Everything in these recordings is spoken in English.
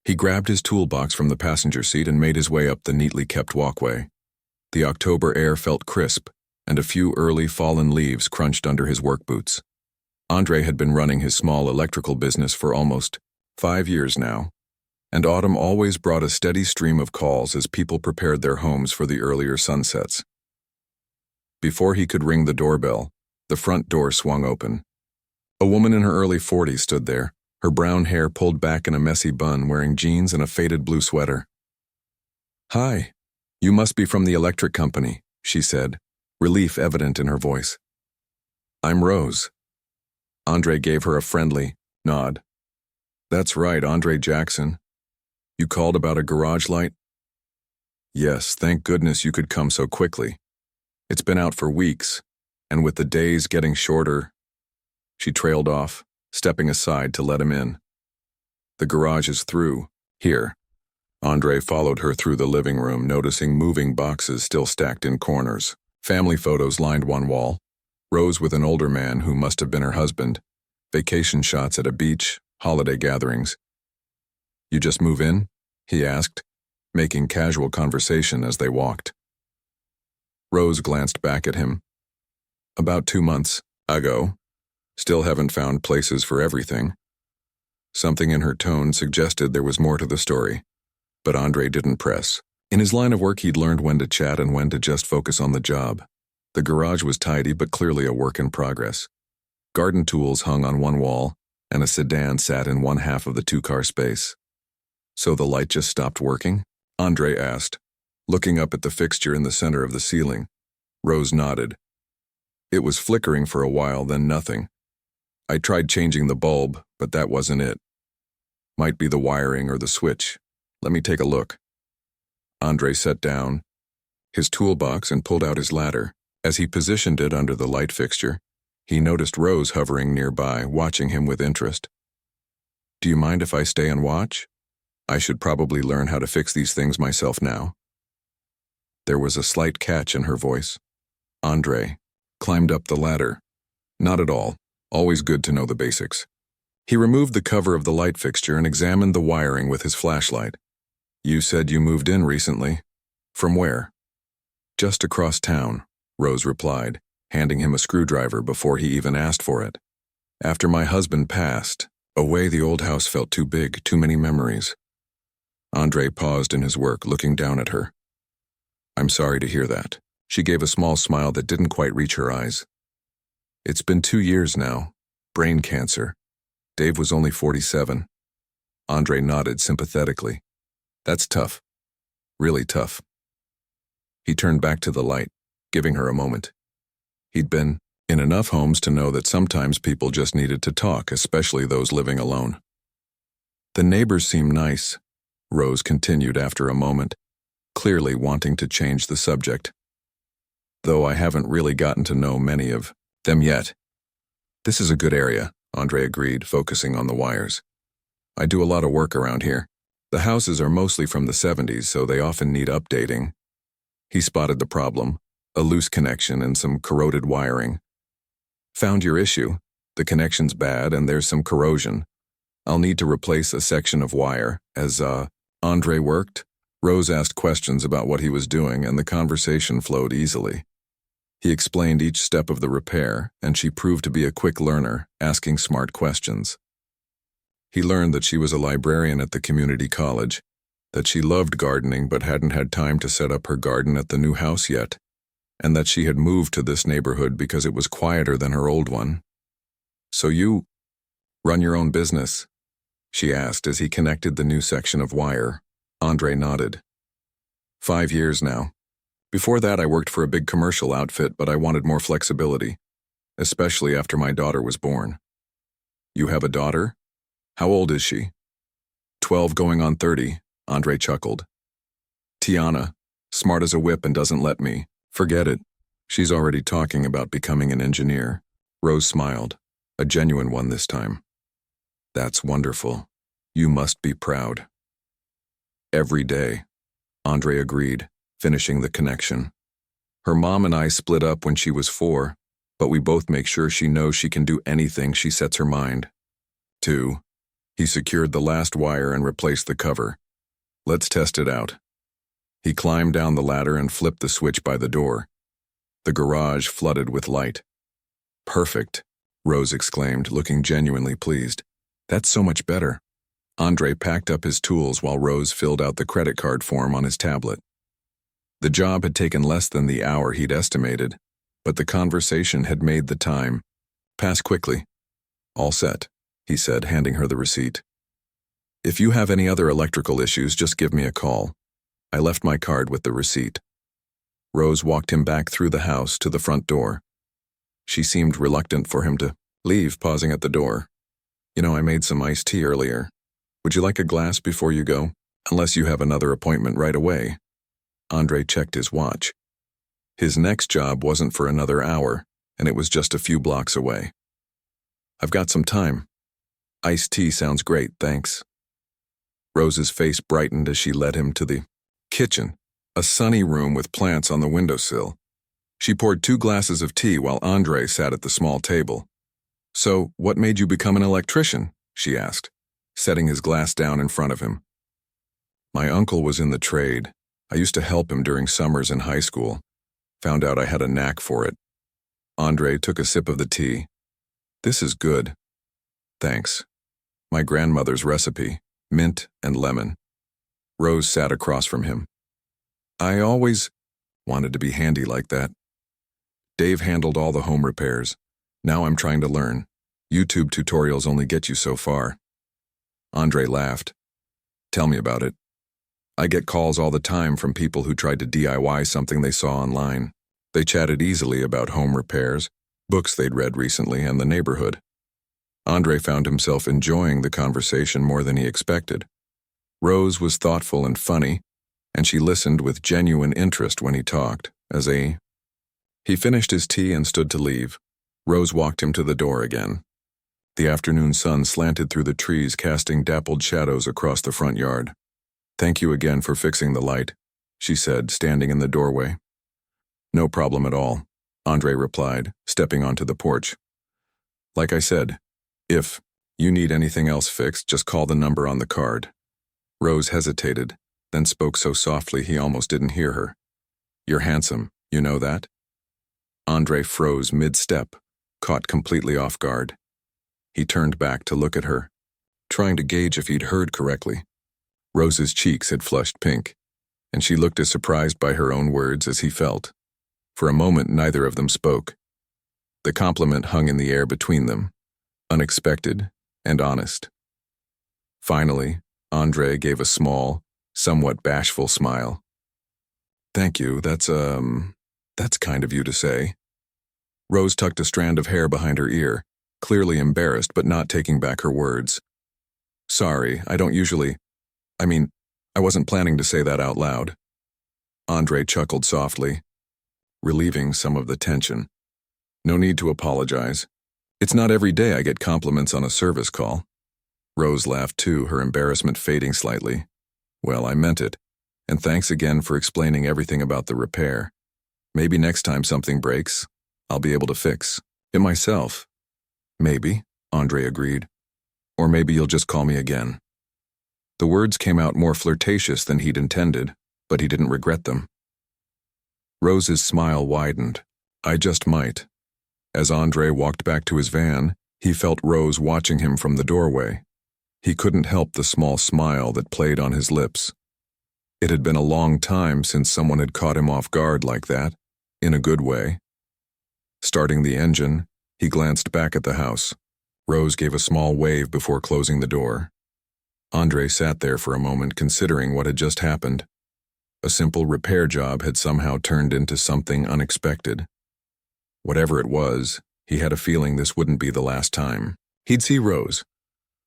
He grabbed his toolbox from the passenger seat and made his way up the neatly kept walkway. The October air felt crisp, and a few early fallen leaves crunched under his work boots. Andre had been running his small electrical business for almost 5 years now, and autumn always brought a steady stream of calls as people prepared their homes for the earlier sunsets. Before he could ring the doorbell, the front door swung open. A woman in her early 40s stood there, her brown hair pulled back in a messy bun, wearing jeans and a faded blue sweater. "Hi, you must be from the electric company," she said, relief evident in her voice. "I'm Rose." Andre gave her a friendly nod. "That's right, Andre Jackson. You called about a garage light?" "Yes, thank goodness you could come so quickly. It's been out for weeks, and with the days getting shorter..." She trailed off, stepping aside to let him in. "The garage is through. Here." Andre followed her through the living room, noticing moving boxes still stacked in corners. Family photos lined one wall, Rose with an older man who must have been her husband, vacation shots at a beach, holiday gatherings. "You just move in?" he asked, making casual conversation as they walked. Rose glanced back at him. "About 2 months ago. Still haven't found places for everything." Something in her tone suggested there was more to the story, but Andre didn't press. In his line of work, he'd learned when to chat and when to just focus on the job. The garage was tidy, but clearly a work in progress. Garden tools hung on one wall, and a sedan sat in one half of the 2-car space. "So the light just stopped working?" Andre asked, looking up at the fixture in the center of the ceiling. Rose nodded. "It was flickering for a while, then nothing. I tried changing the bulb, but that wasn't it. Might be the wiring or the switch. Let me take a look." Andre sat down his toolbox and pulled out his ladder. As he positioned it under the light fixture, he noticed Rose hovering nearby, watching him with interest. "Do you mind if I stay and watch? I should probably learn how to fix these things myself now." There was a slight catch in her voice. Andre climbed up the ladder. "Not at all. Always good to know the basics." He removed the cover of the light fixture and examined the wiring with his flashlight. "You said you moved in recently. From where?" "Just across town," Rose replied, handing him a screwdriver before he even asked for it. "After my husband passed away, the old house felt too big, too many memories." Andre paused in his work, looking down at her. "I'm sorry to hear that." She gave a small smile that didn't quite reach her eyes. "It's been 2 years now. Brain cancer. Dave was only 47. Andre nodded sympathetically. "That's tough. Really tough." He turned back to the light, giving her a moment. He'd been in enough homes to know that sometimes people just needed to talk, especially those living alone. "The neighbors seem nice," Rose continued after a moment, clearly wanting to change the subject. "Though I haven't really gotten to know many of them yet." "This is a good area," Andre agreed, focusing on the wires. "I do a lot of work around here. The houses are mostly from the 70s, so they often need updating." He spotted the problem, a loose connection and some corroded wiring. "Found your issue. The connection's bad and there's some corrosion. I'll need to replace a section of wire." As Andre worked, Rose asked questions about what he was doing, and the conversation flowed easily. He explained each step of the repair, and she proved to be a quick learner, asking smart questions. He learned that she was a librarian at the community college, that she loved gardening but hadn't had time to set up her garden at the new house yet, and that she had moved to this neighborhood because it was quieter than her old one. "So you run your own business?" she asked as he connected the new section of wire. Andre nodded. 5 years now. Before that, I worked for a big commercial outfit, but I wanted more flexibility, especially after my daughter was born." "You have a daughter? How old is she?" 12 going on 30, Andre chuckled. "Tiana, smart as a whip and doesn't let me. Forget it. She's already talking about becoming an engineer." Rose smiled, a genuine one this time. "That's wonderful. You must be proud." "Every day," Andre agreed, finishing the connection. "Her mom and I split up when she was 4, but we both make sure she knows she can do anything she sets her mind to." He secured the last wire and replaced the cover. Let's test it out. He climbed down the ladder and flipped the switch by the door. The garage flooded with light. Perfect, Rose exclaimed, looking genuinely pleased. That's so much better. Andre packed up his tools while Rose filled out the credit card form on his tablet. The job had taken less than the hour he'd estimated, but the conversation had made the time pass quickly. All set, he said, handing her the receipt. If you have any other electrical issues, just give me a call. I left my card with the receipt. Rose walked him back through the house to the front door. She seemed reluctant for him to leave, pausing at the door. I made some iced tea earlier. Would you like a glass before you go? Unless you have another appointment right away. Andre checked his watch. His next job wasn't for another hour, and it was just a few blocks away. I've got some time. Iced tea sounds great, thanks. Rose's face brightened as she led him to the kitchen, a sunny room with plants on the windowsill. She poured 2 glasses of tea while Andre sat at the small table. So, what made you become an electrician? She asked, setting his glass down in front of him. My uncle was in the trade. I used to help him during summers in high school. Found out I had a knack for it. Andre took a sip of the tea. This is good. Thanks. My grandmother's recipe, mint and lemon. Rose sat across from him. I always wanted to be handy like that. Dave handled all the home repairs. Now I'm trying to learn. YouTube tutorials only get you so far. Andre laughed. Tell me about it. I get calls all the time from people who tried to DIY something they saw online. They chatted easily about home repairs, books they'd read recently, and the neighborhood. Andre found himself enjoying the conversation more than he expected. Rose was thoughtful and funny, and she listened with genuine interest when he talked. He finished his tea and stood to leave. Rose walked him to the door again. The afternoon sun slanted through the trees, casting dappled shadows across the front yard. Thank you again for fixing the light, she said, standing in the doorway. No problem at all, Andre replied, stepping onto the porch. Like I said, if you need anything else fixed, just call the number on the card. Rose hesitated, then spoke so softly he almost didn't hear her. You're handsome, you know that? Andre froze mid-step, caught completely off guard. He turned back to look at her, trying to gauge if he'd heard correctly. Rose's cheeks had flushed pink, and she looked as surprised by her own words as he felt. For a moment, neither of them spoke. The compliment hung in the air between them, unexpected and honest. Finally, Andre gave a small, somewhat bashful smile. Thank you, that's kind of you to say. Rose tucked a strand of hair behind her ear, clearly embarrassed but not taking back her words. Sorry, I don't usually... I wasn't planning to say that out loud. Andre chuckled softly, relieving some of the tension. No need to apologize. It's not every day I get compliments on a service call. Rose laughed too, her embarrassment fading slightly. Well, I meant it, and thanks again for explaining everything about the repair. Maybe next time something breaks, I'll be able to fix it myself. Maybe, Andre agreed. Or maybe you'll just call me again. The words came out more flirtatious than he'd intended, but he didn't regret them. Rose's smile widened. I just might. As Andre walked back to his van, he felt Rose watching him from the doorway. He couldn't help the small smile that played on his lips. It had been a long time since someone had caught him off guard like that, in a good way. Starting the engine, he glanced back at the house. Rose gave a small wave before closing the door. Andre sat there for a moment, considering what had just happened. A simple repair job had somehow turned into something unexpected. Whatever it was, he had a feeling this wouldn't be the last time he'd see Rose.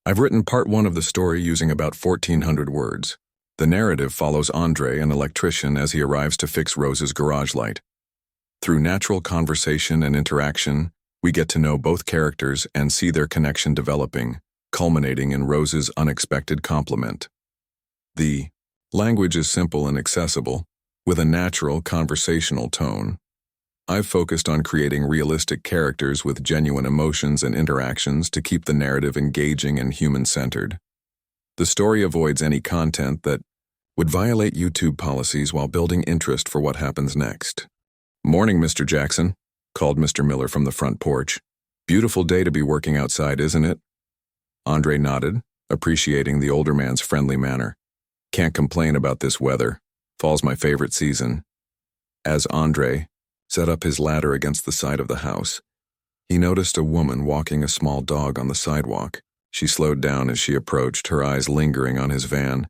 I've written part 1 of the story using about 1,400 words. The narrative follows Andre, an electrician, as he arrives to fix Rose's garage light. Through natural conversation and interaction, we get to know both characters and see their connection developing, culminating in Rose's unexpected compliment. The language is simple and accessible, with a natural conversational tone. I've focused on creating realistic characters with genuine emotions and interactions to keep the narrative engaging and human-centered. The story avoids any content that would violate YouTube policies while building interest for what happens next. "Morning, Mr. Jackson," called Mr. Miller from the front porch. "Beautiful day to be working outside, isn't it?" Andre nodded, appreciating the older man's friendly manner. "Can't complain about this weather. Fall's my favorite season." As Andre set up his ladder against the side of the house, he noticed a woman walking a small dog on the sidewalk. She slowed down as she approached, her eyes lingering on his van.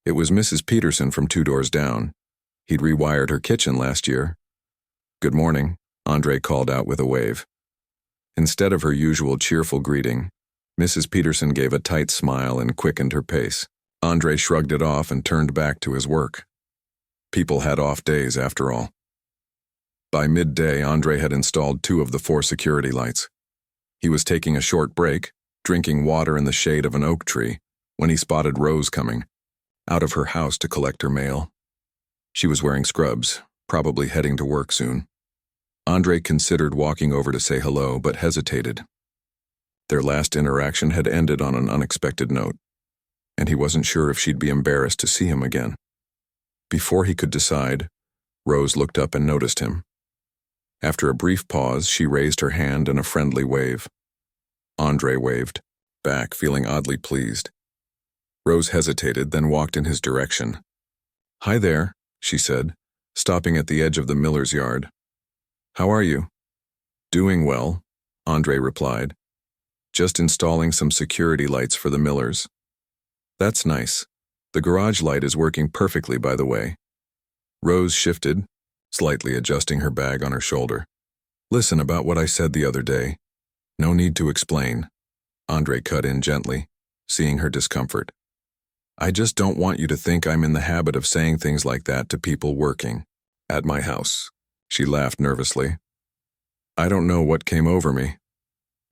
It was Mrs. Peterson from 2 doors down. He'd rewired her kitchen last year. "Good morning," Andre called out with a wave. Instead of her usual cheerful greeting, Mrs. Peterson gave a tight smile and quickened her pace. Andre shrugged it off and turned back to his work. People had off days, after all. By midday, Andre had installed 2 of the 4 security lights. He was taking a short break, drinking water in the shade of an oak tree, when he spotted Rose coming out of her house to collect her mail. She was wearing scrubs, probably heading to work soon. Andre considered walking over to say hello, but hesitated. Their last interaction had ended on an unexpected note, and he wasn't sure if she'd be embarrassed to see him again. Before he could decide, Rose looked up and noticed him. After a brief pause, she raised her hand in a friendly wave. Andre waved back, feeling oddly pleased. Rose hesitated, then walked in his direction. "Hi there," she said, stopping at the edge of the Miller's yard. "How are you?" "Doing well," Andre replied. "Just installing some security lights for the Millers." "That's nice. The garage light is working perfectly, by the way." Rose shifted, slightly adjusting her bag on her shoulder. "Listen, about what I said the other day. No need to explain." Andre cut in gently, seeing her discomfort. "I just don't want you to think I'm in the habit of saying things like that to people working at my house." She laughed nervously. "I don't know what came over me."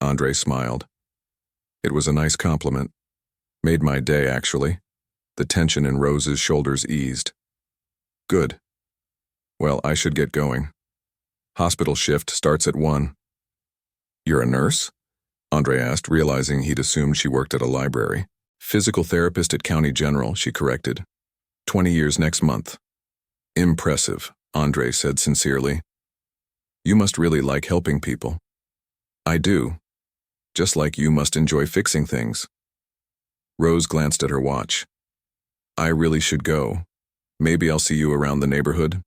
Andre smiled. It was a nice compliment. Made my day, actually. The tension in Rose's shoulders eased. "Good. Well, I should get going. Hospital shift starts at 1. "You're a nurse?" Andre asked, realizing he'd assumed she worked at a library. "Physical therapist at County General," she corrected. 20 years next month." "Impressive," Andre said sincerely. "You must really like helping people." "I do. Just like you must enjoy fixing things." Rose glanced at her watch. "I really should go. Maybe I'll see you around the neighborhood."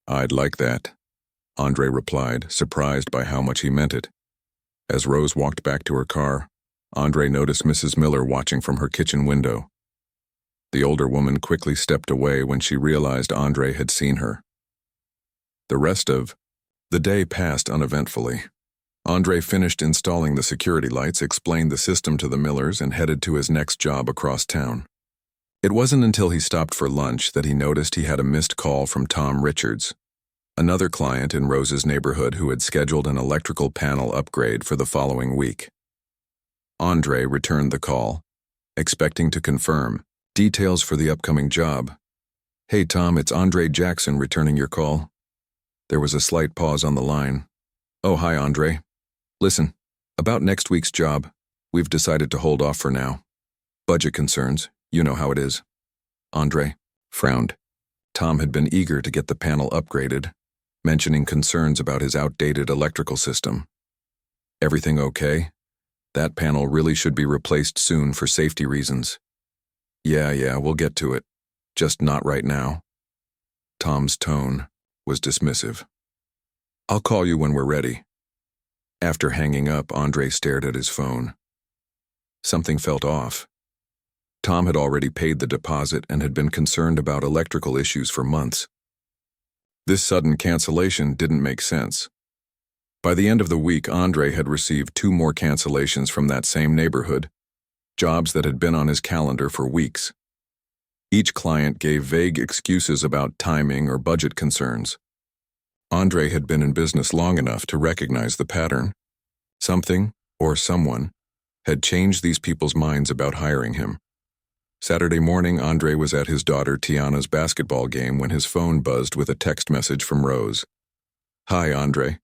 "I'd like that," Andre replied, surprised by how much he meant it. As Rose walked back to her car, Andre noticed Mrs. Miller watching from her kitchen window. The older woman quickly stepped away when she realized Andre had seen her. The rest of the day passed uneventfully. Andre finished installing the security lights, explained the system to the Millers, and headed to his next job across town. It wasn't until he stopped for lunch that he noticed he had a missed call from Tom Richards, another client in Rose's neighborhood who had scheduled an electrical panel upgrade for the following week. Andre returned the call, expecting to confirm details for the upcoming job. "Hey Tom, it's Andre Jackson returning your call." There was a slight pause on the line. "Oh, hi Andre. Listen, about next week's job, we've decided to hold off for now. Budget concerns, you know how it is." Andre frowned. Tom had been eager to get the panel upgraded, mentioning concerns about his outdated electrical system. "Everything okay? That panel really should be replaced soon for safety reasons." Yeah, we'll get to it. Just not right now." Tom's tone was dismissive. "I'll call you when we're ready." After hanging up, Andre stared at his phone. Something felt off. Tom had already paid the deposit and had been concerned about electrical issues for months. This sudden cancellation didn't make sense. By the end of the week, Andre had received 2 more cancellations from that same neighborhood, jobs that had been on his calendar for weeks. Each client gave vague excuses about timing or budget concerns. Andre had been in business long enough to recognize the pattern. Something, or someone, had changed these people's minds about hiring him. Saturday morning, Andre was at his daughter Tiana's basketball game when his phone buzzed with a text message from Rose. "Hi, Andre.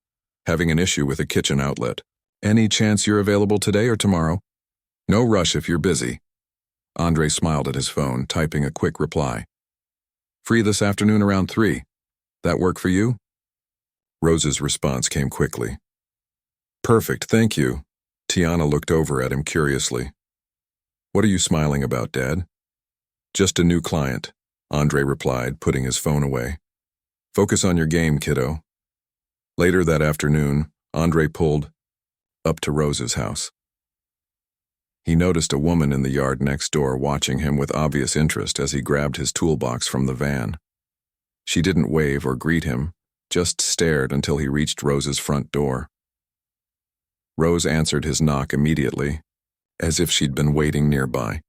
Having an issue with a kitchen outlet. Any chance you're available today or tomorrow? No rush if you're busy." Andre smiled at his phone, typing a quick reply. Free this afternoon around 3. That work for you? Rose's response came quickly. Perfect, thank you. Tiana looked over at him curiously. What are you smiling about, Dad? Just a new client, Andre replied, putting his phone away. Focus on your game, kiddo. Later that afternoon, Andre pulled up to Rose's house. He noticed a woman in the yard next door watching him with obvious interest as he grabbed his toolbox from the van. She didn't wave or greet him, just stared until he reached Rose's front door. Rose answered his knock immediately, as if she'd been waiting nearby.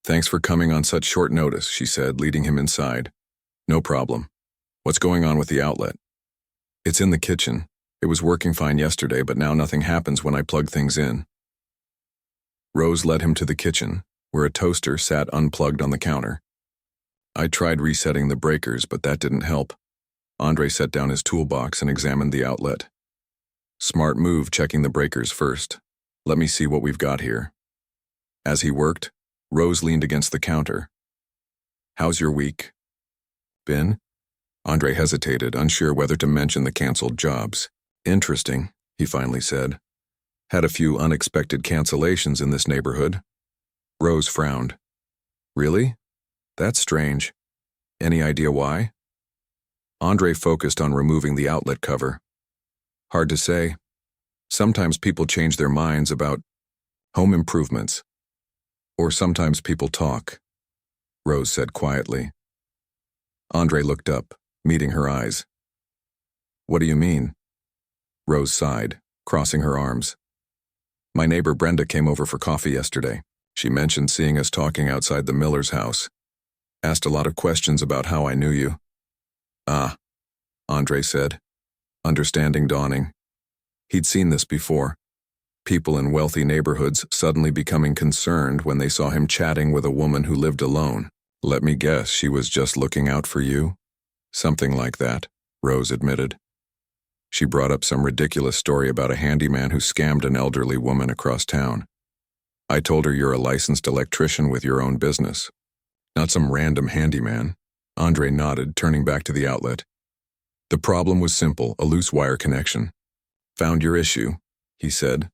Thanks for coming on such short notice, she said, leading him inside. No problem. What's going on with the outlet? It's in the kitchen. It was working fine yesterday, but now nothing happens when I plug things in. Rose led him to the kitchen, where a toaster sat unplugged on the counter. I tried resetting the breakers, but that didn't help. Andre set down his toolbox and examined the outlet. Smart move checking the breakers first. Let me see what we've got here. As he worked, Rose leaned against the counter. How's your week been? Andre hesitated, unsure whether to mention the canceled jobs. Interesting, he finally said. Had a few unexpected cancellations in this neighborhood. Rose frowned. Really? That's strange. Any idea why? Andre focused on removing the outlet cover. Hard to say. Sometimes people change their minds about home improvements. Or sometimes people talk, Rose said quietly. Andre looked up, meeting her eyes. What do you mean? Rose sighed, crossing her arms. My neighbor Brenda came over for coffee yesterday. She mentioned seeing us talking outside the Miller's house. Asked a lot of questions about how I knew you. Ah, Andre said, understanding dawning. He'd seen this before. People in wealthy neighborhoods suddenly becoming concerned when they saw him chatting with a woman who lived alone. Let me guess, she was just looking out for you? Something like that, Rose admitted. She brought up some ridiculous story about a handyman who scammed an elderly woman across town. I told her you're a licensed electrician with your own business. Not some random handyman. Andre nodded, turning back to the outlet. The problem was simple, a loose wire connection. Found your issue, he said,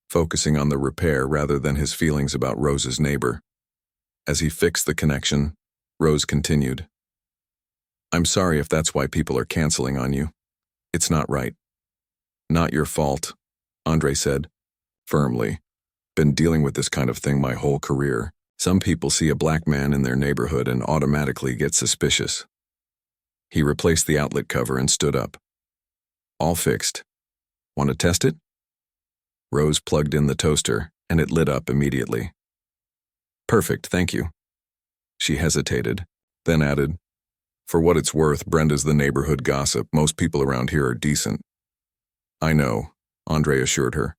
focusing on the repair rather than his feelings about Rose's neighbor. As he fixed the connection, Rose continued. I'm sorry if that's why people are canceling on you. It's not right. Not your fault, Andre said, firmly. Been dealing with this kind of thing my whole career. Some people see a black man in their neighborhood and automatically get suspicious. He replaced the outlet cover and stood up. All fixed. Want to test it? Rose plugged in the toaster, and it lit up immediately. Perfect, thank you. She hesitated, then added, For what it's worth, Brenda's the neighborhood gossip. Most people around here are decent. I know, Andre assured her.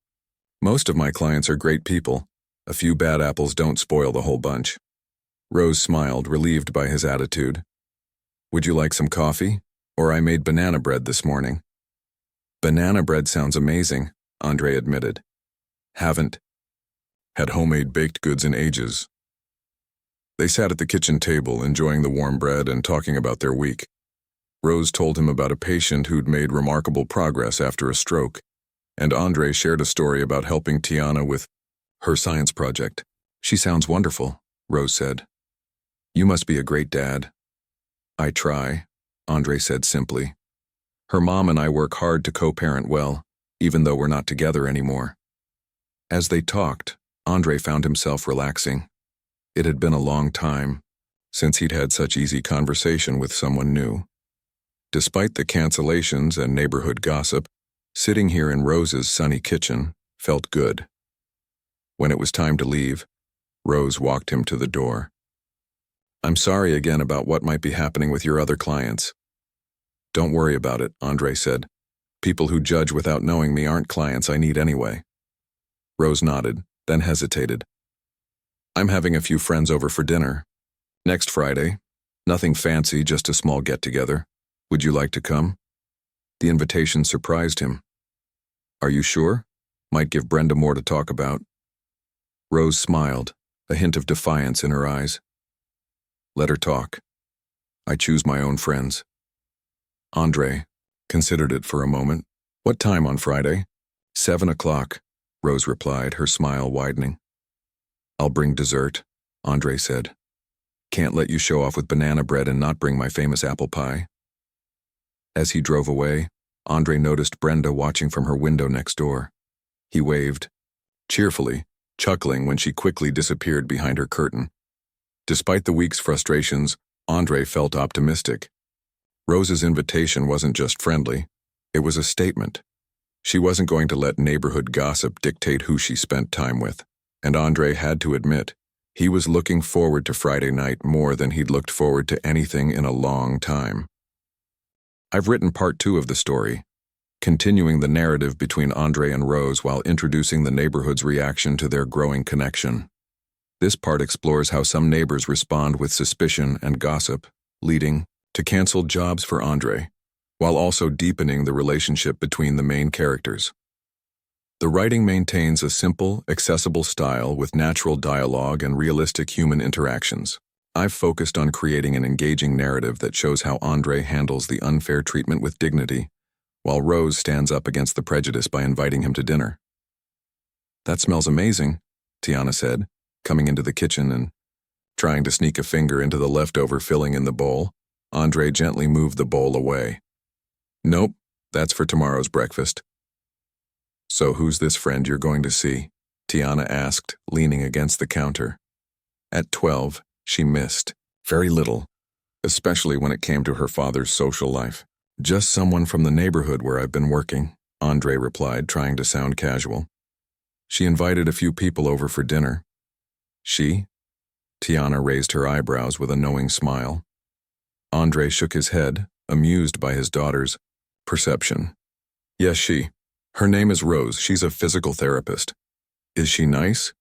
Most of my clients are great people. A few bad apples don't spoil the whole bunch. Rose smiled, relieved by his attitude. Would you like some coffee? Or I made banana bread this morning. Banana bread sounds amazing, Andre admitted. Haven't had homemade baked goods in ages. They sat at the kitchen table, enjoying the warm bread and talking about their week. Rose told him about a patient who'd made remarkable progress after a stroke, and Andre shared a story about helping Tiana with her science project. She sounds wonderful, Rose said. You must be a great dad. I try, Andre said simply. Her mom and I work hard to co-parent well, even though we're not together anymore. As they talked, Andre found himself relaxing. It had been a long time since he'd had such easy conversation with someone new. Despite the cancellations and neighborhood gossip, sitting here in Rose's sunny kitchen felt good. When it was time to leave, Rose walked him to the door. I'm sorry again about what might be happening with your other clients. Don't worry about it, Andre said. People who judge without knowing me aren't clients I need anyway. Rose nodded, then hesitated. I'm having a few friends over for dinner. Next Friday. Nothing fancy, just a small get-together. Would you like to come? The invitation surprised him. Are you sure? Might give Brenda more to talk about. Rose smiled, a hint of defiance in her eyes. Let her talk. I choose my own friends. Andre considered it for a moment. What time on Friday? 7 o'clock, Rose replied, her smile widening. I'll bring dessert, Andre said. Can't let you show off with banana bread and not bring my famous apple pie. As he drove away, Andre noticed Brenda watching from her window next door. He waved, cheerfully, chuckling when she quickly disappeared behind her curtain. Despite the week's frustrations, Andre felt optimistic. Rose's invitation wasn't just friendly, it was a statement. She wasn't going to let neighborhood gossip dictate who she spent time with, and Andre had to admit, he was looking forward to Friday night more than he'd looked forward to anything in a long time. I've written part 2 of the story, continuing the narrative between Andre and Rose while introducing the neighborhood's reaction to their growing connection. This part explores how some neighbors respond with suspicion and gossip, leading to canceled jobs for Andre, while also deepening the relationship between the main characters. The writing maintains a simple, accessible style with natural dialogue and realistic human interactions. I've focused on creating an engaging narrative that shows how Andre handles the unfair treatment with dignity, while Rose stands up against the prejudice by inviting him to dinner. That smells amazing, Tiana said, coming into the kitchen and trying to sneak a finger into the leftover filling in the bowl. Andre gently moved the bowl away. Nope, that's for tomorrow's breakfast. So who's this friend you're going to see? Tiana asked, leaning against the counter. At 12, she missed very little, especially when it came to her father's social life. Just someone from the neighborhood where I've been working, Andre replied, trying to sound casual. She invited a few people over for dinner. She? Tiana raised her eyebrows with a knowing smile. Andre shook his head, amused by his daughter's perception. Yes, she. Her name is Rose. She's a physical therapist. Is she nice?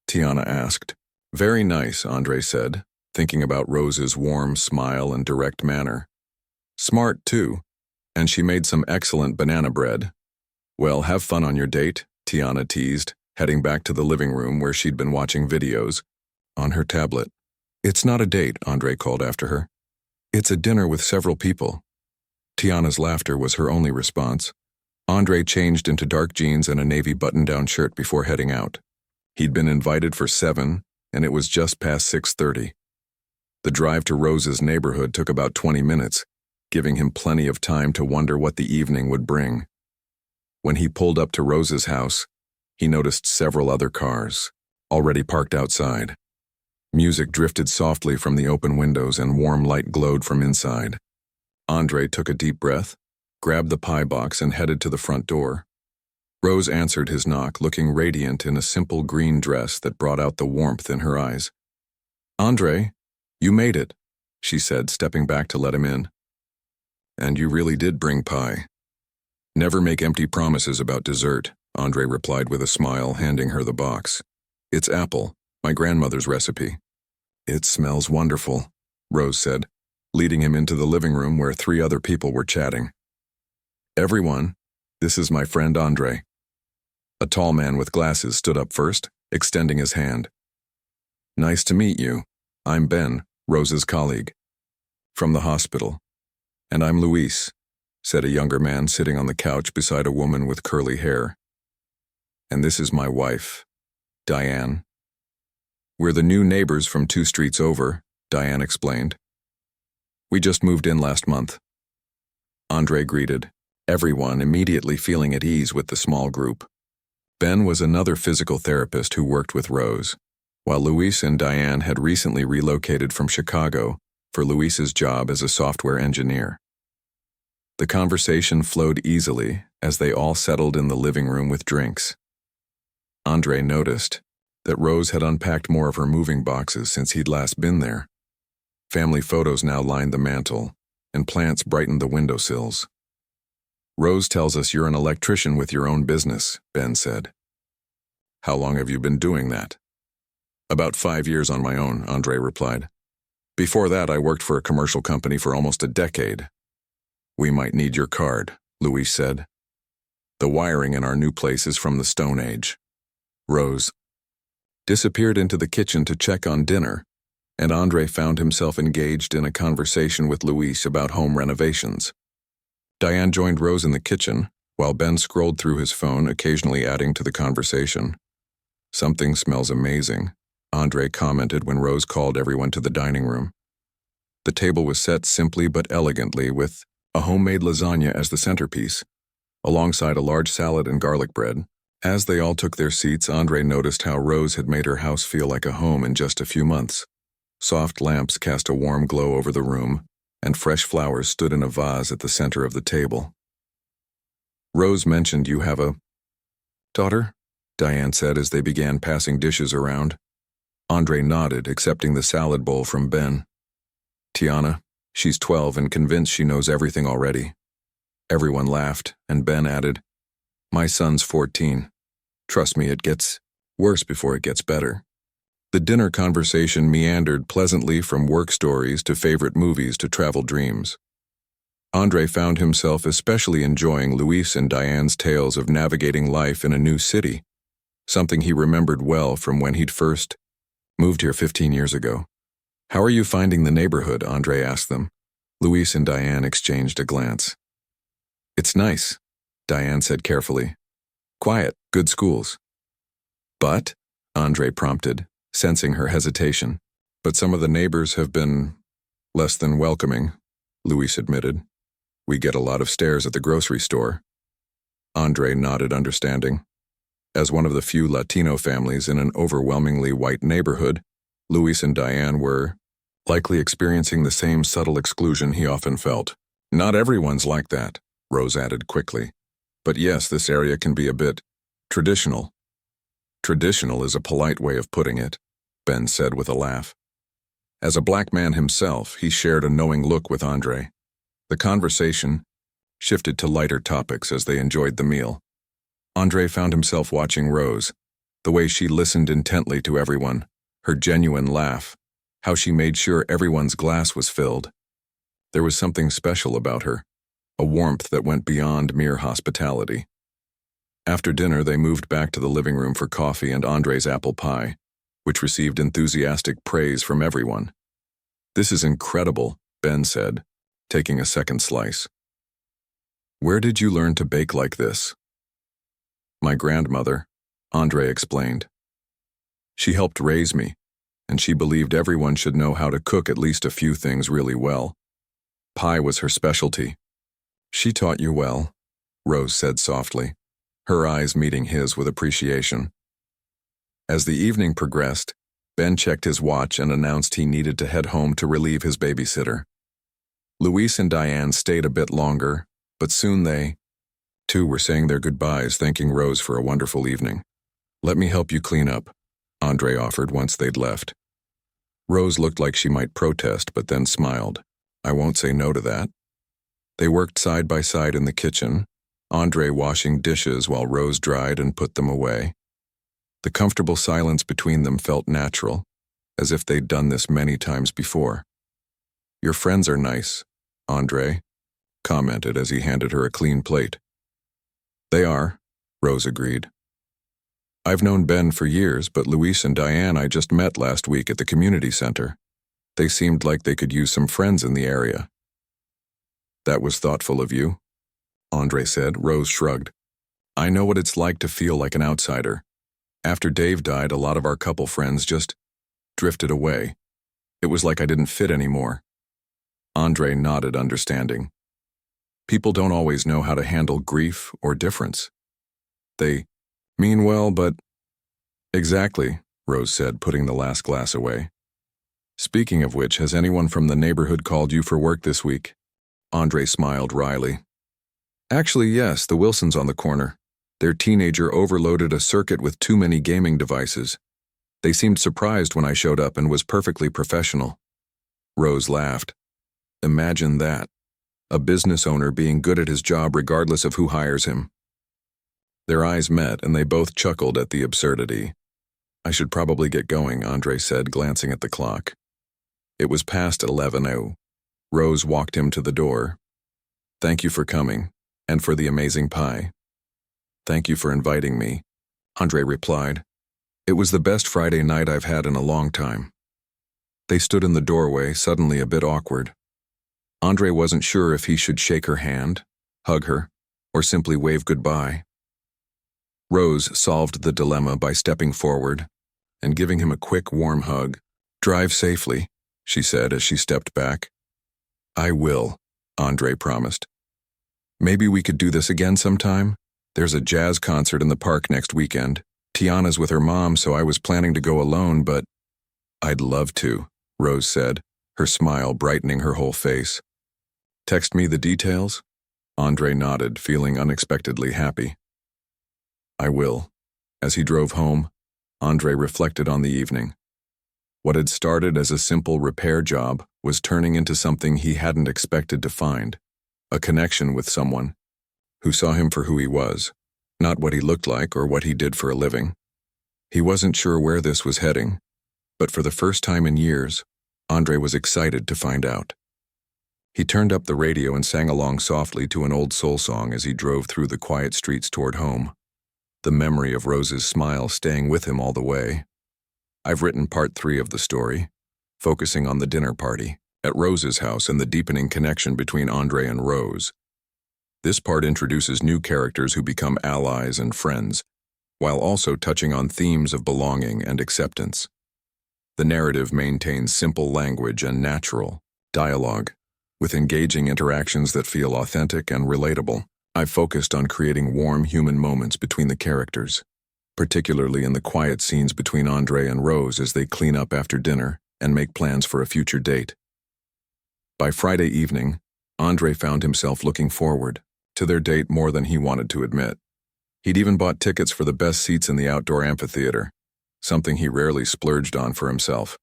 Tiana asked. Very nice, Andre said, thinking about Rose's warm smile and direct manner. Smart, too. And she made some excellent banana bread. Well, have fun on your date, Tiana teased, heading back to the living room where she'd been watching videos on her tablet. It's not a date, Andre called after her. It's a dinner with several people. Tiana's laughter was her only response. Andre changed into dark jeans and a navy button-down shirt before heading out. He'd been invited for 7, and it was just past 6:30. The drive to Rose's neighborhood took about 20 minutes, giving him plenty of time to wonder what the evening would bring. When he pulled up to Rose's house, he noticed several other cars, already parked outside. Music drifted softly from the open windows and warm light glowed from inside. Andre took a deep breath, grabbed the pie box and headed to the front door. Rose answered his knock, looking radiant in a simple green dress that brought out the warmth in her eyes. Andre, you made it, she said, stepping back to let him in. And you really did bring pie. Never make empty promises about dessert, Andre replied with a smile, handing her the box. It's apple, my grandmother's recipe. It smells wonderful, Rose said, leading him into the living room where 3 other people were chatting. Everyone, this is my friend Andre. A tall man with glasses stood up first, extending his hand. Nice to meet you. I'm Ben, Rose's colleague. From the hospital. And I'm Luis, said a younger man sitting on the couch beside a woman with curly hair. And this is my wife, Diane. We're the new neighbors from 2 streets over, Diane explained. We just moved in last month. Andre greeted, everyone immediately feeling at ease with the small group. Ben was another physical therapist who worked with Rose, while Luis and Diane had recently relocated from Chicago for Luis's job as a software engineer. The conversation flowed easily as they all settled in the living room with drinks. Andre noticed that Rose had unpacked more of her moving boxes since he'd last been there. Family photos now lined the mantel, and plants brightened the windowsills. Rose tells us you're an electrician with your own business, Ben said. How long have you been doing that? About 5 years on my own, Andre replied. Before that, I worked for a commercial company for almost a decade. We might need your card, Luis said. The wiring in our new place is from the Stone Age. Rose. disappeared into the kitchen to check on dinner, and Andre found himself engaged in a conversation with Luis about home renovations. Diane joined Rose in the kitchen, while Ben scrolled through his phone, occasionally adding to the conversation. "Something smells amazing," Andre commented when Rose called everyone to the dining room. The table was set simply but elegantly, with a homemade lasagna as the centerpiece, alongside a large salad and garlic bread. As they all took their seats, Andre noticed how Rose had made her house feel like a home in just a few months. Soft lamps cast a warm glow over the room, and fresh flowers stood in a vase at the center of the table. "Rose mentioned you have a daughter?" Diane said as they began passing dishes around. Andre nodded, accepting the salad bowl from Ben. "Tiana, she's 12 and convinced she knows everything already." Everyone laughed, and Ben added, "My son's 14. Trust me, it gets worse before it gets better." The dinner conversation meandered pleasantly from work stories to favorite movies to travel dreams. Andre found himself especially enjoying Luis and Diane's tales of navigating life in a new city, something he remembered well from when he'd first moved here 15 years ago. "How are you finding the neighborhood?" Andre asked them. Luis and Diane exchanged a glance. "It's nice," Diane said carefully. "Quiet, good schools." "But," Andre prompted, sensing her hesitation. "But some of the neighbors have been less than welcoming," Luis admitted. "We get a lot of stares at the grocery store." Andre nodded, understanding. As one of the few Latino families in an overwhelmingly white neighborhood, Luis and Diane were likely experiencing the same subtle exclusion he often felt. "Not everyone's like that," Rose added quickly. "But yes, this area can be a bit traditional." "Traditional is a polite way of putting it," Ben said with a laugh. As a black man himself, he shared a knowing look with Andre. The conversation shifted to lighter topics as they enjoyed the meal. Andre found himself watching Rose, the way she listened intently to everyone, her genuine laugh, how she made sure everyone's glass was filled. There was something special about her, a warmth that went beyond mere hospitality. After dinner, they moved back to the living room for coffee and Andre's apple pie, which received enthusiastic praise from everyone. "This is incredible," Ben said, taking a second slice. "Where did you learn to bake like this?" "My grandmother," Andre explained. "She helped raise me, and she believed everyone should know how to cook at least a few things really well. Pie was her specialty." "She taught you well," Rose said softly, her eyes meeting his with appreciation. As the evening progressed, Ben checked his watch and announced he needed to head home to relieve his babysitter. Luis and Diane stayed a bit longer, but soon they, too, were saying their goodbyes, thanking Rose for a wonderful evening. "Let me help you clean up," Andre offered once they'd left. Rose looked like she might protest, but then smiled. "I won't say no to that." They worked side by side in the kitchen, Andre washing dishes while Rose dried and put them away. The comfortable silence between them felt natural, as if they'd done this many times before. "Your friends are nice," Andre commented as he handed her a clean plate. "They are," Rose agreed. "I've known Ben for years, but Luis and Diane I just met last week at the community center. They seemed like they could use some friends in the area." "That was thoughtful of you," Andre said. Rose shrugged. "I know what it's like to feel like an outsider. After Dave died, a lot of our couple friends just drifted away. It was like I didn't fit anymore." Andre nodded, understanding. People don't always know how to handle grief or difference. They mean well, but... "Exactly," Rose said, putting the last glass away. "Speaking of which, has anyone from the neighborhood called you for work this week?" Andre smiled wryly. "Actually, yes, the Wilsons on the corner. Their teenager overloaded a circuit with too many gaming devices. They seemed surprised when I showed up and was perfectly professional." Rose laughed. "Imagine that. A business owner being good at his job regardless of who hires him." Their eyes met and they both chuckled at the absurdity. "I should probably get going," Andre said, glancing at the clock. It was past 11:00. Rose walked him to the door. "Thank you for coming, and for the amazing pie." "Thank you for inviting me," Andre replied. It was the best Friday night I've had in a long time. They stood in the doorway, suddenly a bit awkward. Andre wasn't sure if he should shake her hand, hug her, or simply wave goodbye. Rose solved the dilemma by stepping forward and giving him a quick, warm hug. "Drive safely," she said as she stepped back. "I will," Andre promised. "Maybe we could do this again sometime? There's a jazz concert in the park next weekend. Tiana's with her mom, so I was planning to go alone, but—" "I'd love to," Rose said, her smile brightening her whole face. "Text me the details?" Andre nodded, feeling unexpectedly happy. "I will." As he drove home, Andre reflected on the evening. What had started as a simple repair job was turning into something he hadn't expected to find, a connection with someone who saw him for who he was, not what he looked like or what he did for a living. He wasn't sure where this was heading, but for the first time in years, Andre was excited to find out. He turned up the radio and sang along softly to an old soul song as he drove through the quiet streets toward home, the memory of Rose's smile staying with him all the way. I've written part 3 of the story, focusing on the dinner party at Rose's house and the deepening connection between Andre and Rose. This part introduces new characters who become allies and friends, while also touching on themes of belonging and acceptance. The narrative maintains simple language and natural dialogue, with engaging interactions that feel authentic and relatable. I've focused on creating warm human moments between the characters, particularly in the quiet scenes between Andre and Rose as they clean up after dinner and make plans for a future date. By Friday evening, Andre found himself looking forward to their date more than he wanted to admit. He'd even bought tickets for the best seats in the outdoor amphitheater, something he rarely splurged on for himself.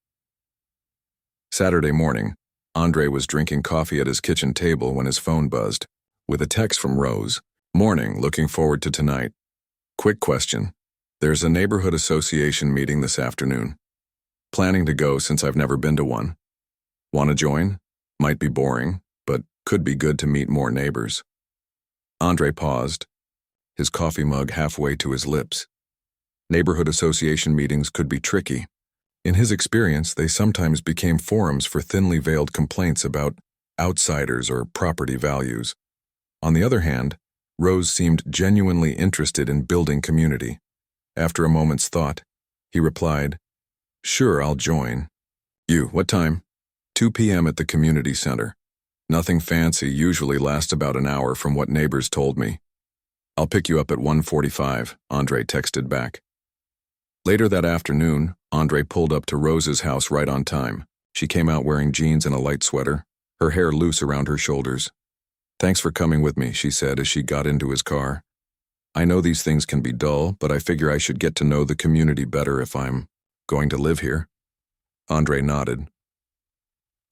Saturday morning, Andre was drinking coffee at his kitchen table when his phone buzzed, with a text from Rose. "Morning, looking forward to tonight. Quick question. There's a neighborhood association meeting this afternoon. Planning to go since I've never been to one. Want to join? Might be boring, but could be good to meet more neighbors." Andre paused, his coffee mug halfway to his lips. Neighborhood association meetings could be tricky. In his experience, they sometimes became forums for thinly veiled complaints about outsiders or property values. On the other hand, Rose seemed genuinely interested in building community. After a moment's thought, he replied, "Sure, I'll join." What time?" 2 p.m. at the community center. Nothing fancy, usually lasts about an hour from what neighbors told me. "I'll pick you up at 1:45, Andre texted back. Later that afternoon, Andre pulled up to Rose's house right on time. She came out wearing jeans and a light sweater, her hair loose around her shoulders. "Thanks for coming with me," she said as she got into his car. "I know these things can be dull, but I figure I should get to know the community better if I'm going to live here." Andre nodded.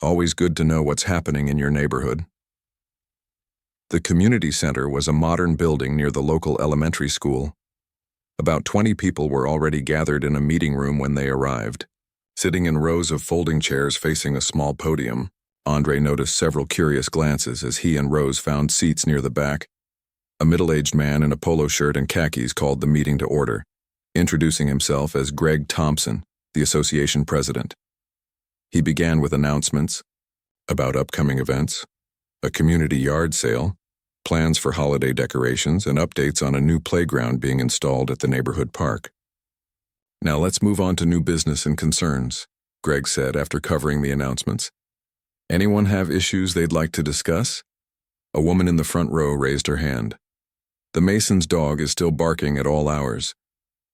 "Always good to know what's happening in your neighborhood." The community center was a modern building near the local elementary school. About 20 people were already gathered in a meeting room when they arrived. Sitting in rows of folding chairs facing a small podium, Andre noticed several curious glances as he and Rose found seats near the back. A middle-aged man in a polo shirt and khakis called the meeting to order, introducing himself as Greg Thompson, the association president. He began with announcements about upcoming events, a community yard sale, plans for holiday decorations, and updates on a new playground being installed at the neighborhood park. "Now let's move on to new business and concerns," Greg said after covering the announcements. "Anyone have issues they'd like to discuss?" A woman in the front row raised her hand. "The Mason's dog is still barking at all hours.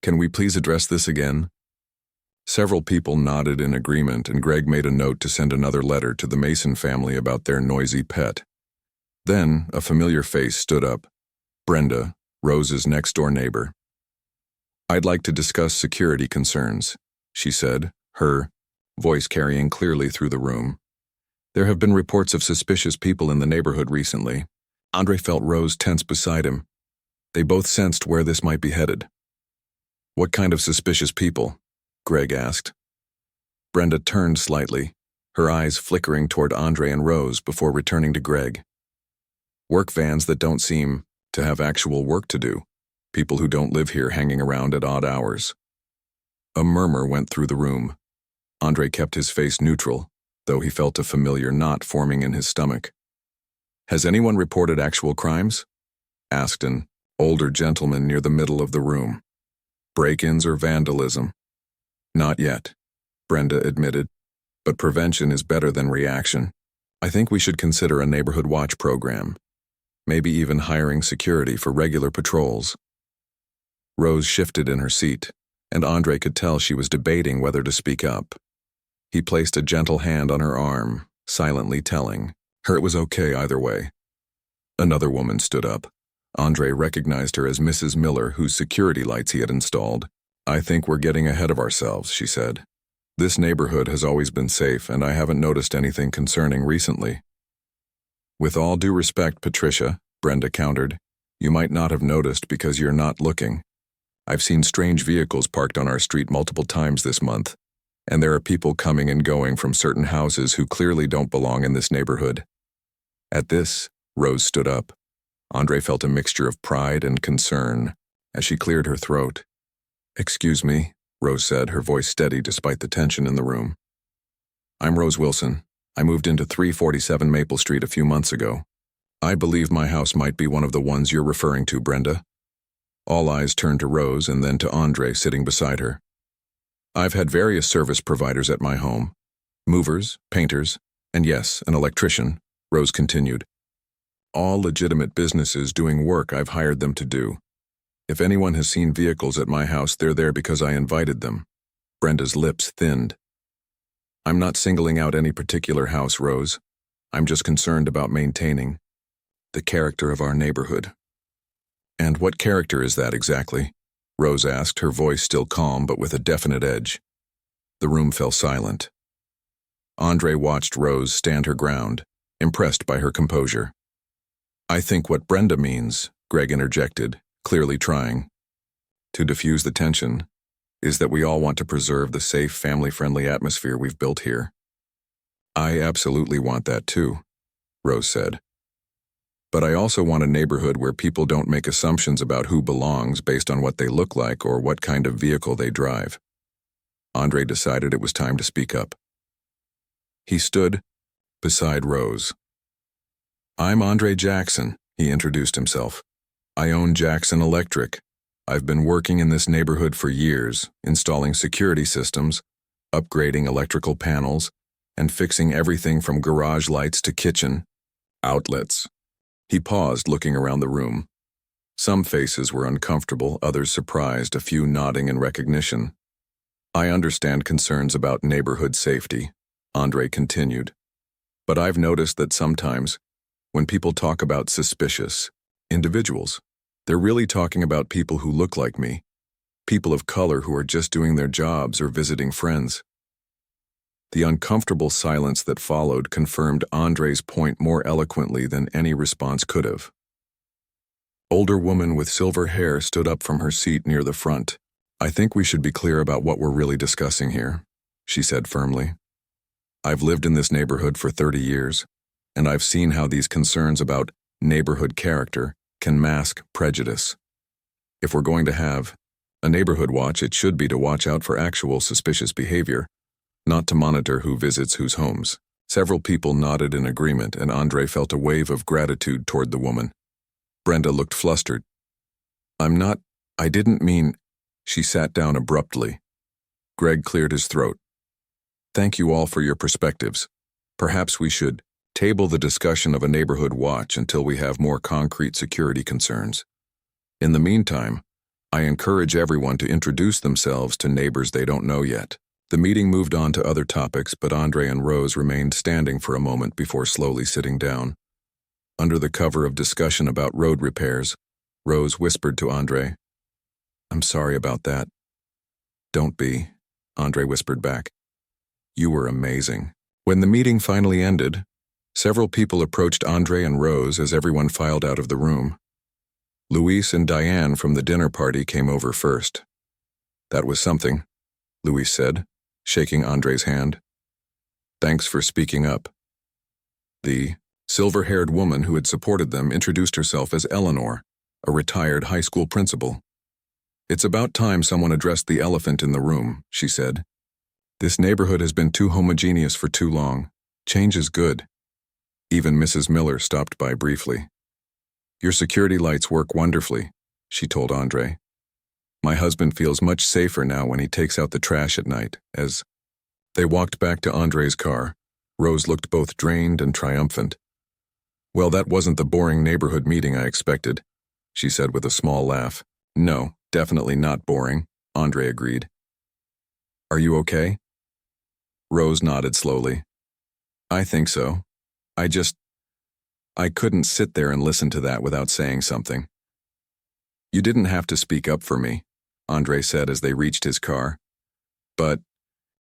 Can we please address this again?" Several people nodded in agreement, and Greg made a note to send another letter to the Mason family about their noisy pet. Then, a familiar face stood up. Brenda, Rose's next-door neighbor. "I'd like to discuss security concerns," she said, her voice carrying clearly through the room. "There have been reports of suspicious people in the neighborhood recently." Andre felt Rose tense beside him. They both sensed where this might be headed. "What kind of suspicious people?" Greg asked. Brenda turned slightly, her eyes flickering toward Andre and Rose before returning to Greg. "Work vans that don't seem to have actual work to do. People who don't live here hanging around at odd hours." A murmur went through the room. Andre kept his face neutral, though he felt a familiar knot forming in his stomach. "Has anyone reported actual crimes?" asked an older gentleman near the middle of the room. "Break-ins or vandalism?" "Not yet," Brenda admitted, "but prevention is better than reaction. I think we should consider a neighborhood watch program, maybe even hiring security for regular patrols." Rose shifted in her seat, and Andre could tell she was debating whether to speak up. He placed a gentle hand on her arm, silently telling her it was okay either way. Another woman stood up. Andre recognized her as Mrs. Miller, whose security lights he had installed. "I think we're getting ahead of ourselves," she said. "This neighborhood has always been safe, and I haven't noticed anything concerning recently." "With all due respect, Patricia," Brenda countered, "you might not have noticed because you're not looking. I've seen strange vehicles parked on our street multiple times this month, and there are people coming and going from certain houses who clearly don't belong in this neighborhood." At this, Rose stood up. Andre felt a mixture of pride and concern as she cleared her throat. "Excuse me," Rose said, her voice steady despite the tension in the room. "I'm Rose Wilson. I moved into 347 Maple Street a few months ago. I believe my house might be one of the ones you're referring to, Brenda." All eyes turned to Rose and then to Andre sitting beside her. "I've had various service providers at my home. Movers, painters, and yes, an electrician," Rose continued. "All legitimate businesses doing work I've hired them to do. If anyone has seen vehicles at my house, they're there because I invited them." Brenda's lips thinned. "I'm not singling out any particular house, Rose. I'm just concerned about maintaining the character of our neighborhood." "And what character is that exactly?" Rose asked, her voice still calm but with a definite edge. The room fell silent. Andre watched Rose stand her ground, impressed by her composure. "I think what Brenda means," Greg interjected, clearly trying to diffuse the tension, "is that we all want to preserve the safe, family-friendly atmosphere we've built here." "I absolutely want that too," Rose said. "But I also want a neighborhood where people don't make assumptions about who belongs based on what they look like or what kind of vehicle they drive." Andre decided it was time to speak up. He stood beside Rose. "I'm Andre Jackson," he introduced himself. "I own Jackson Electric. I've been working in this neighborhood for years, installing security systems, upgrading electrical panels, and fixing everything from garage lights to kitchen outlets." He paused, looking around the room. Some faces were uncomfortable, others surprised, a few nodding in recognition. "I understand concerns about neighborhood safety," Andre continued. "But I've noticed that sometimes, when people talk about suspicious individuals, they're really talking about people who look like me, people of color who are just doing their jobs or visiting friends." The uncomfortable silence that followed confirmed Andre's point more eloquently than any response could have. Older woman with silver hair stood up from her seat near the front. "I think we should be clear about what we're really discussing here," she said firmly. "I've lived in this neighborhood for 30 years, and I've seen how these concerns about neighborhood character can mask prejudice. If we're going to have a neighborhood watch, it should be to watch out for actual suspicious behavior, not to monitor who visits whose homes." Several people nodded in agreement, and Andre felt a wave of gratitude toward the woman. Brenda looked flustered. I didn't mean—" She sat down abruptly. Greg cleared his throat. "Thank you all for your perspectives. Perhaps we should table the discussion of a neighborhood watch until we have more concrete security concerns. In the meantime, I encourage everyone to introduce themselves to neighbors they don't know yet." The meeting moved on to other topics, but Andre and Rose remained standing for a moment before slowly sitting down. Under the cover of discussion about road repairs, Rose whispered to Andre, "I'm sorry about that." "Don't be," Andre whispered back. "You were amazing." When the meeting finally ended, several people approached Andre and Rose as everyone filed out of the room. Luis and Diane from the dinner party came over first. "That was something," Luis said, shaking Andre's hand. "Thanks for speaking up." The silver-haired woman who had supported them introduced herself as Eleanor, a retired high school principal. It's about time someone addressed the elephant in the room, she said. This neighborhood has been too homogeneous for too long. Change is good. Even Mrs. Miller stopped by briefly. Your security lights work wonderfully, she told Andre. My husband feels much safer now when he takes out the trash at night, as they walked back to Andre's car. Rose looked both drained and triumphant. Well, that wasn't the boring neighborhood meeting I expected, she said with a small laugh. No, definitely not boring, Andre agreed. Are you okay? Rose nodded slowly. I think so. I couldn't sit there and listen to that without saying something. You didn't have to speak up for me, Andre said as they reached his car. But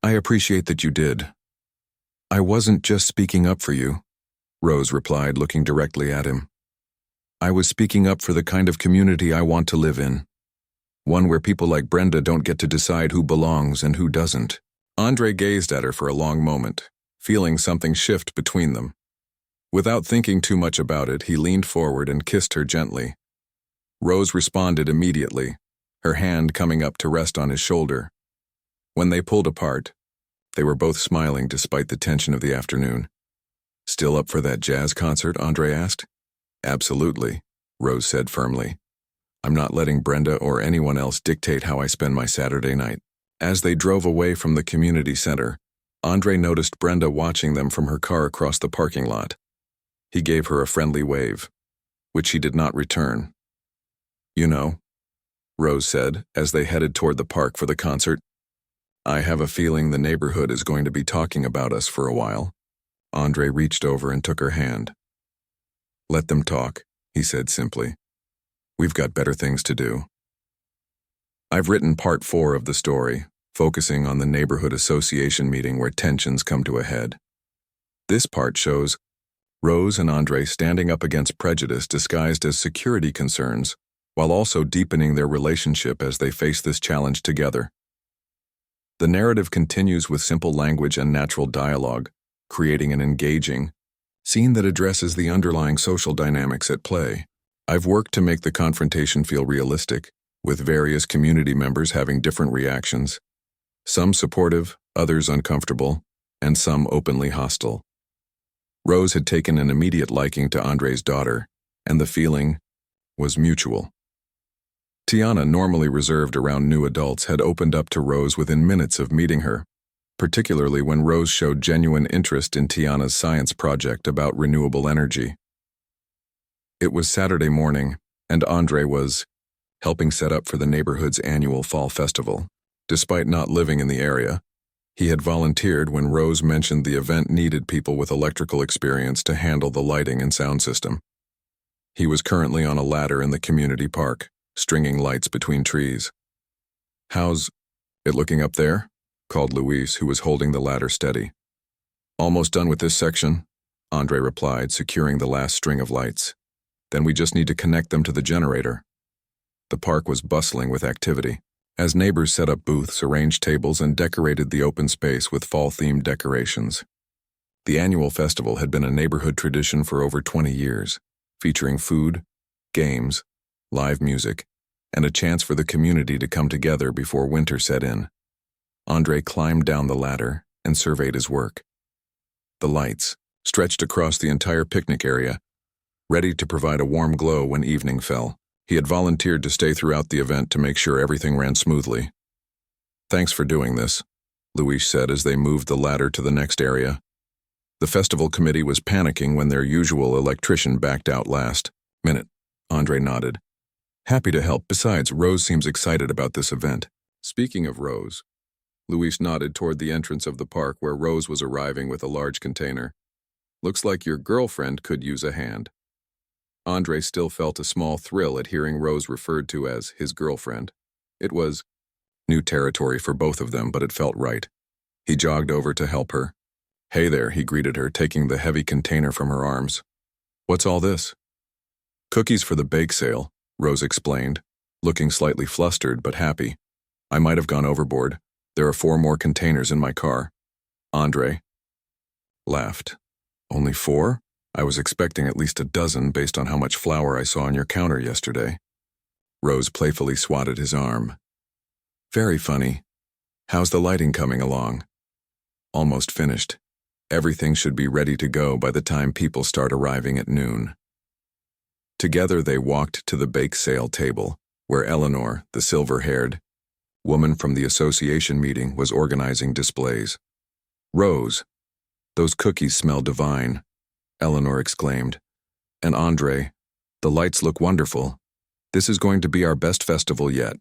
I appreciate that you did. I wasn't just speaking up for you, Rose replied, looking directly at him. I was speaking up for the kind of community I want to live in. One where people like Brenda don't get to decide who belongs and who doesn't. Andre gazed at her for a long moment, feeling something shift between them. Without thinking too much about it, he leaned forward and kissed her gently. Rose responded immediately, her hand coming up to rest on his shoulder. When they pulled apart, they were both smiling despite the tension of the afternoon. Still up for that jazz concert, Andre asked. Absolutely, Rose said firmly. I'm not letting Brenda or anyone else dictate how I spend my Saturday night. As they drove away from the community center, Andre noticed Brenda watching them from her car across the parking lot. He gave her a friendly wave, which she did not return. You know, Rose said as they headed toward the park for the concert, I have a feeling the neighborhood is going to be talking about us for a while. Andre reached over and took her hand. Let them talk, he said simply. We've got better things to do. I've written part 4 of the story, focusing on the neighborhood association meeting where tensions come to a head. This part shows Rose and Andre standing up against prejudice disguised as security concerns, while also deepening their relationship as they face this challenge together. The narrative continues with simple language and natural dialogue, creating an engaging scene that addresses the underlying social dynamics at play. I've worked to make the confrontation feel realistic, with various community members having different reactions, some supportive, others uncomfortable, and some openly hostile. Rose had taken an immediate liking to Andre's daughter, and the feeling was mutual. Tiana, normally reserved around new adults, had opened up to Rose within minutes of meeting her, particularly when Rose showed genuine interest in Tiana's science project about renewable energy. It was Saturday morning, and Andre was helping set up for the neighborhood's annual fall festival. Despite not living in the area, he had volunteered when Rose mentioned the event needed people with electrical experience to handle the lighting and sound system. He was currently on a ladder in the community park, stringing lights between trees. How's it looking up there? Called Luis, who was holding the ladder steady. Almost done with this section, Andre replied, securing the last string of lights. Then we just need to connect them to the generator. The park was bustling with activity, as neighbors set up booths, arranged tables, and decorated the open space with fall-themed decorations. The annual festival had been a neighborhood tradition for over 20 years, featuring food, games, live music, and a chance for the community to come together before winter set in. Andre climbed down the ladder and surveyed his work. The lights stretched across the entire picnic area, ready to provide a warm glow when evening fell. He had volunteered to stay throughout the event to make sure everything ran smoothly. Thanks for doing this, Luis said as they moved the ladder to the next area. The festival committee was panicking when their usual electrician backed out last minute. Andre nodded. Happy to help. Besides, Rose seems excited about this event. Speaking of Rose, Luis nodded toward the entrance of the park where Rose was arriving with a large container. Looks like your girlfriend could use a hand. Andre still felt a small thrill at hearing Rose referred to as his girlfriend. It was new territory for both of them, but it felt right. He jogged over to help her. Hey there, he greeted her, taking the heavy container from her arms. What's all this? Cookies for the bake sale, Rose explained, looking slightly flustered but happy. I might have gone overboard. There are 4 more containers in my car. Andre laughed. Only 4? I was expecting at least a dozen based on how much flour I saw on your counter yesterday. Rose playfully swatted his arm. Very funny. How's the lighting coming along? Almost finished. Everything should be ready to go by the time people start arriving at noon. Together they walked to the bake sale table, where Eleanor, the silver-haired woman from the association meeting, was organizing displays. Rose, those cookies smell divine, Eleanor exclaimed. And Andre, the lights look wonderful. This is going to be our best festival yet.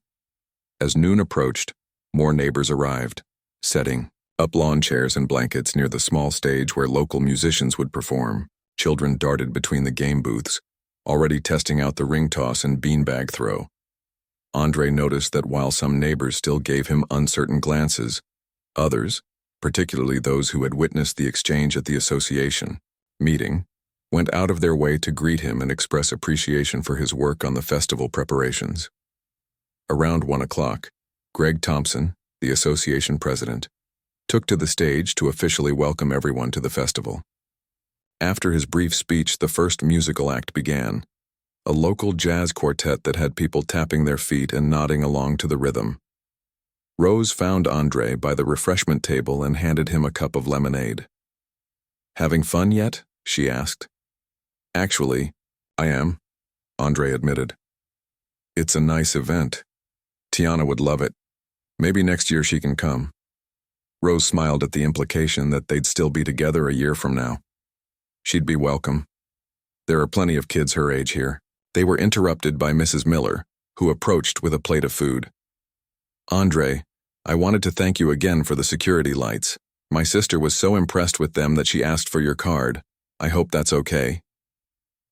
As noon approached, more neighbors arrived, setting up lawn chairs and blankets near the small stage where local musicians would perform. Children darted between the game booths, already testing out the ring toss and beanbag throw. Andre noticed that while some neighbors still gave him uncertain glances, others, particularly those who had witnessed the exchange at the association meeting, went out of their way to greet him and express appreciation for his work on the festival preparations. Around 1 o'clock, Greg Thompson, the association president, took to the stage to officially welcome everyone to the festival. After his brief speech, the first musical act began, a local jazz quartet that had people tapping their feet and nodding along to the rhythm. Rose found Andre by the refreshment table and handed him a cup of lemonade. Having fun yet? She asked. Actually, I am, Andre admitted. It's a nice event. Tiana would love it. Maybe next year she can come. Rose smiled at the implication that they'd still be together a year from now. She'd be welcome. There are plenty of kids her age here. They were interrupted by Mrs. Miller, who approached with a plate of food. Andre, I wanted to thank you again for the security lights. My sister was so impressed with them that she asked for your card. I hope that's okay.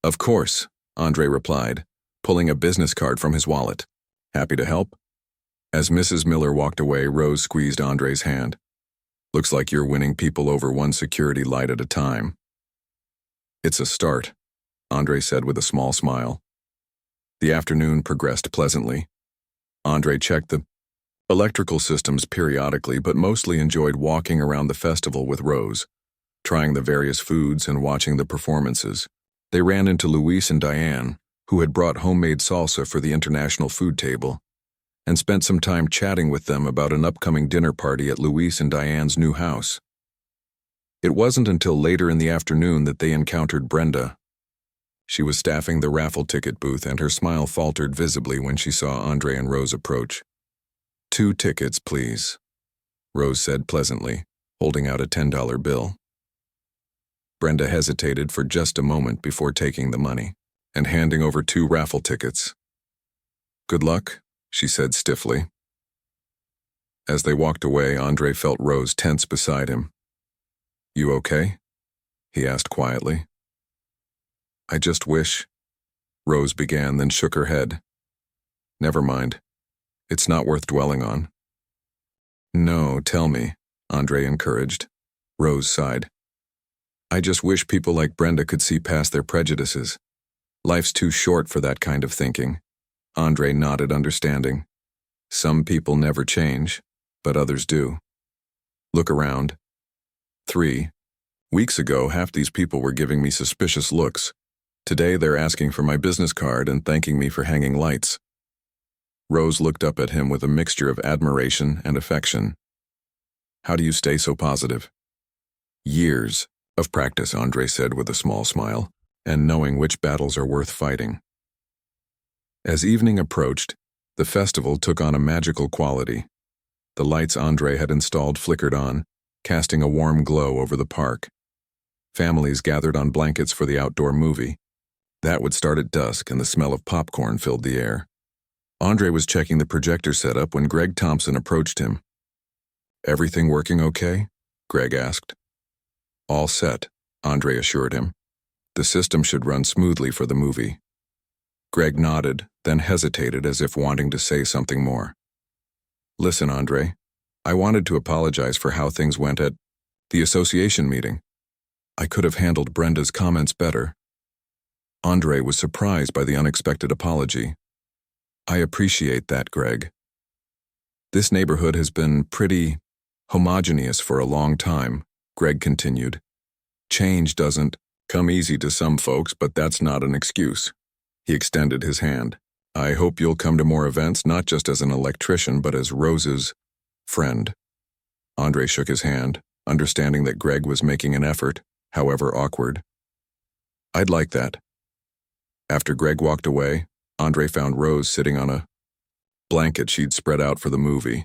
Of course, Andre replied, pulling a business card from his wallet. Happy to help? As Mrs. Miller walked away, Rose squeezed Andre's hand. Looks like you're winning people over one security light at a time. It's a start, Andre said with a small smile. The afternoon progressed pleasantly. Andre checked the electrical systems periodically, but mostly enjoyed walking around the festival with Rose, trying the various foods and watching the performances. They ran into Luis and Diane, who had brought homemade salsa for the international food table, and spent some time chatting with them about an upcoming dinner party at Luis and Diane's new house. It wasn't until later in the afternoon that they encountered Brenda. She was staffing the raffle ticket booth, and her smile faltered visibly when she saw Andre and Rose approach. 2 tickets, please, Rose said pleasantly, holding out a $10 bill. Brenda hesitated for just a moment before taking the money and handing over 2 raffle tickets. Good luck, she said stiffly. As they walked away, Andre felt Rose tense beside him. You okay? He asked quietly. I just wish, Rose began, then shook her head. Never mind. It's not worth dwelling on. No, tell me, Andre encouraged. Rose sighed. I just wish people like Brenda could see past their prejudices. Life's too short for that kind of thinking. Andre nodded, understanding. Some people never change, but others do. Look around. 3 weeks ago, half these people were giving me suspicious looks. Today, they're asking for my business card and thanking me for hanging lights. Rose looked up at him with a mixture of admiration and affection. How do you stay so positive? Years of practice, Andre said with a small smile, and knowing which battles are worth fighting. As evening approached, the festival took on a magical quality. The lights Andre had installed flickered on, casting a warm glow over the park. Families gathered on blankets for the outdoor movie. That would start at dusk, and the smell of popcorn filled the air. Andre was checking the projector setup when Greg Thompson approached him. Everything working okay? Greg asked. All set, Andre assured him. The system should run smoothly for the movie. Greg nodded, then hesitated as if wanting to say something more. Listen, Andre, I wanted to apologize for how things went at the association meeting. I could have handled Brenda's comments better. Andre was surprised by the unexpected apology. I appreciate that, Greg. This neighborhood has been pretty homogeneous for a long time, Greg continued. Change doesn't come easy to some folks, but that's not an excuse. He extended his hand. I hope you'll come to more events, not just as an electrician, but as Rose's friend. Andre shook his hand, understanding that Greg was making an effort, however awkward. I'd like that. After Greg walked away, Andre found Rose sitting on a blanket she'd spread out for the movie.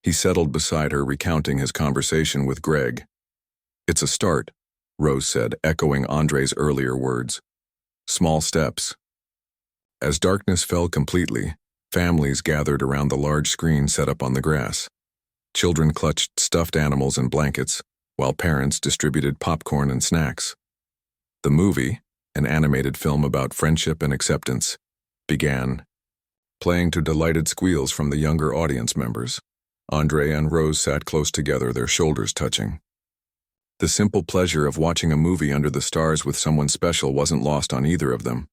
He settled beside her, recounting his conversation with Greg. It's a start, Rose said, echoing Andre's earlier words. Small steps. As darkness fell completely, families gathered around the large screen set up on the grass. Children clutched stuffed animals and blankets, while parents distributed popcorn and snacks. The movie, an animated film about friendship and acceptance, began, playing to delighted squeals from the younger audience members. Andre and Rose sat close together, their shoulders touching. The simple pleasure of watching a movie under the stars with someone special wasn't lost on either of them.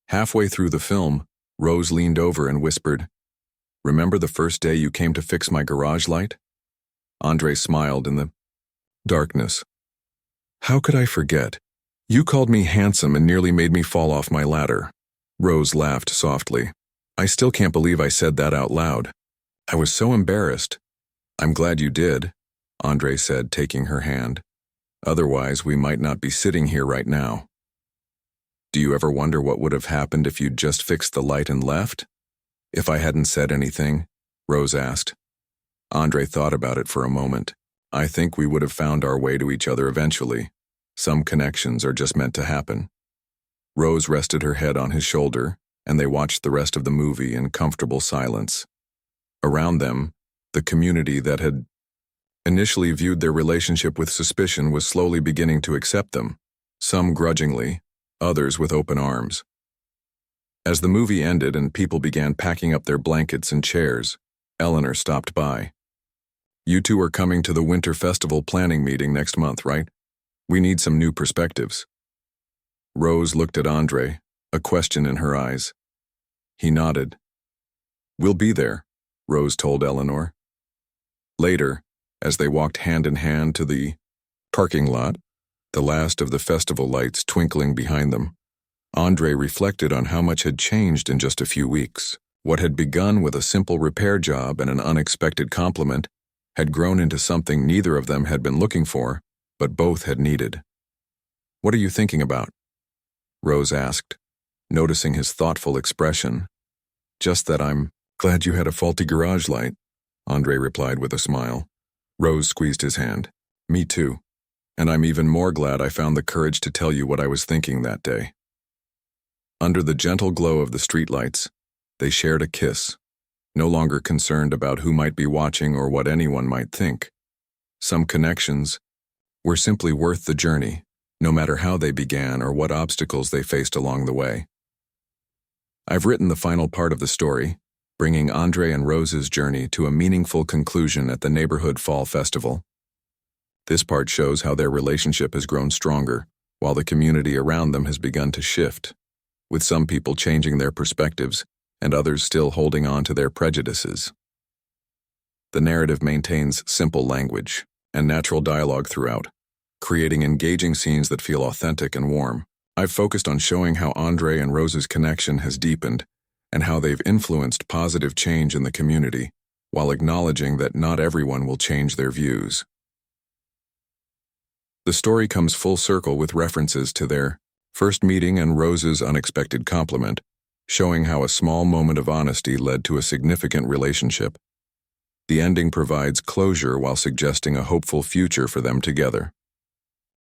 Halfway through the film, Rose leaned over and whispered, "Remember the first day you came to fix my garage light?" Andre smiled in the darkness. "How could I forget? You called me handsome and nearly made me fall off my ladder." Rose laughed softly. "I still can't believe I said that out loud. I was so embarrassed." "I'm glad you did," Andre said, taking her hand. "Otherwise, we might not be sitting here right now." "Do you ever wonder what would have happened if you'd just fixed the light and left? If I hadn't said anything?" Rose asked. Andre thought about it for a moment. "I think we would have found our way to each other eventually. Some connections are just meant to happen." Rose rested her head on his shoulder, and they watched the rest of the movie in comfortable silence. Around them, the community that had initially viewed their relationship with suspicion was slowly beginning to accept them, some grudgingly, others with open arms. As the movie ended and people began packing up their blankets and chairs, Eleanor stopped by. "You two are coming to the Winter Festival planning meeting next month, right? We need some new perspectives." Rose looked at Andre, a question in her eyes. He nodded. "We'll be there," Rose told Eleanor. Later, as they walked hand in hand to the parking lot, the last of the festival lights twinkling behind them, Andre reflected on how much had changed in just a few weeks. What had begun with a simple repair job and an unexpected compliment had grown into something neither of them had been looking for, but both had needed. "What are you thinking about?" Rose asked, noticing his thoughtful expression. "Just that I'm glad you had a faulty garage light," Andre replied with a smile. Rose squeezed his hand. "Me too. And I'm even more glad I found the courage to tell you what I was thinking that day." Under the gentle glow of the streetlights, they shared a kiss, no longer concerned about who might be watching or what anyone might think. Some connections were simply worth the journey, no matter how they began or what obstacles they faced along the way. I've written the final part of the story, bringing Andre and Rose's journey to a meaningful conclusion at the neighborhood fall festival. This part shows how their relationship has grown stronger, while the community around them has begun to shift, with some people changing their perspectives and others still holding on to their prejudices. The narrative maintains simple language and natural dialogue throughout, creating engaging scenes that feel authentic and warm. I've focused on showing how Andre and Rose's connection has deepened and how they've influenced positive change in the community, while acknowledging that not everyone will change their views. The story comes full circle with references to their first meeting and Rose's unexpected compliment, showing how a small moment of honesty led to a significant relationship. The ending provides closure while suggesting a hopeful future for them together.